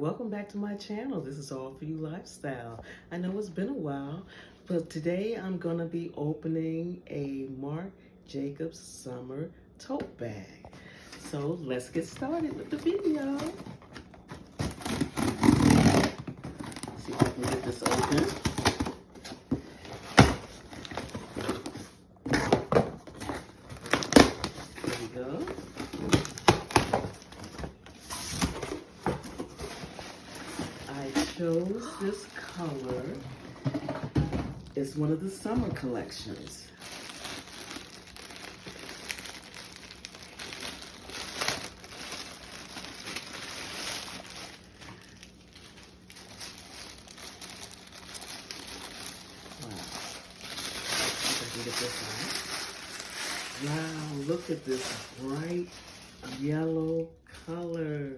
welcome back to my channel. This is All For You Lifestyle. I know it's been a while, but today I'm gonna be opening a Marc Jacobs summer tote bag. So let's get started with the video. See if I can get this open. There we go. I chose this color. It's one of the summer collections. Wow. I can get this out. Wow, look at this bright yellow color.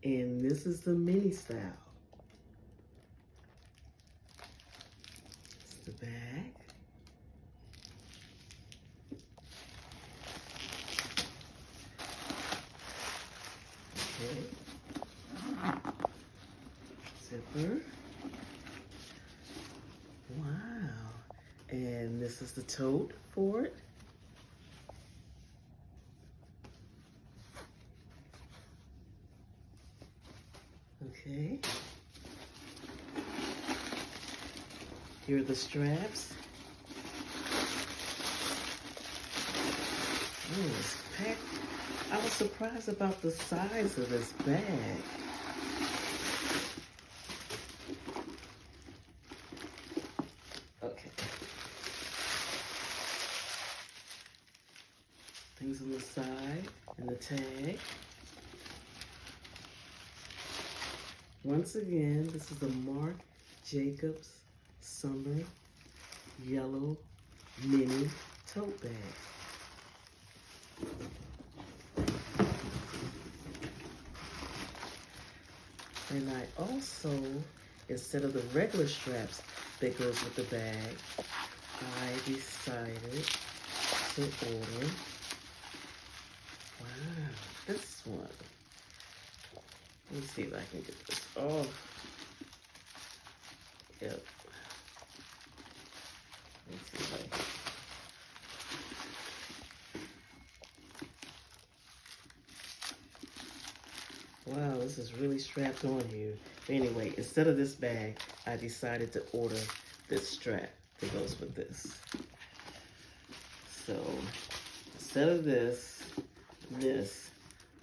And this is the mini style. The bag. Okay. Zipper. Wow. And this is the tote for it. Okay. Here are the straps. Oh, it's packed. I was surprised about the size of this bag. Okay. Things on the side and the tag. Once again, this is the Marc Jacobs Summer Yellow Mini Tote Bag. And I also, instead of the regular straps that goes with the bag, I decided to order, wow, this one. Let me see if I can get this off. Yep. Let's see if I can. Wow, this is really strapped on here. But anyway, instead of this bag, I decided to order this strap that goes with this. So instead of this,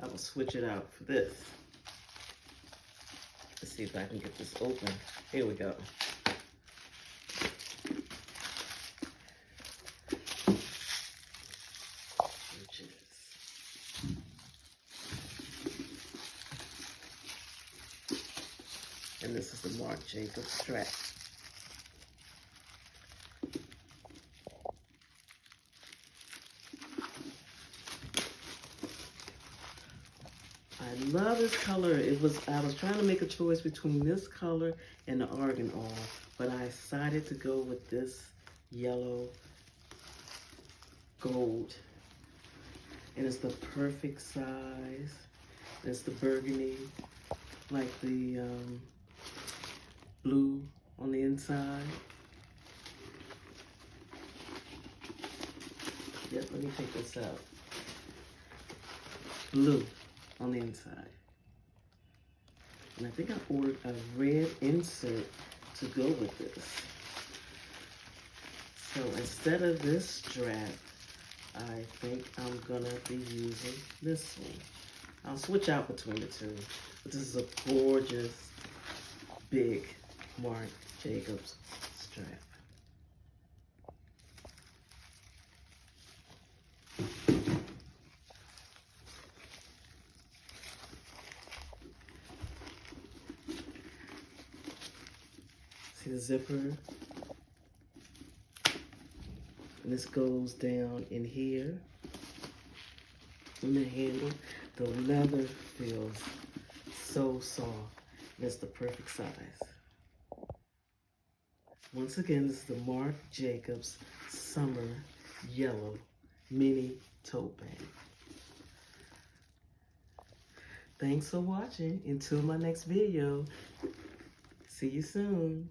I will switch it out for this. Let's see if I can get this open. Here we go. And this is the Marc Jacobs strap. I love this color. I was trying to make a choice between this color and the argan oil, but I decided to go with this yellow gold. And it's the perfect size. It's the burgundy, like the blue on the inside. Yep, let me take this out. Blue on the inside. And I think I ordered a red insert to go with this. So instead of this strap, I think I'm gonna be using this one. I'll switch out between the two. But this is a gorgeous, big Marc Jacobs strap. See the zipper? And this goes down in here. In the handle, the leather feels so soft. That's the perfect size. Once again, this is the Marc Jacobs Summer Yellow Mini Tote Bag. Thanks for watching. Until my next video. See you soon.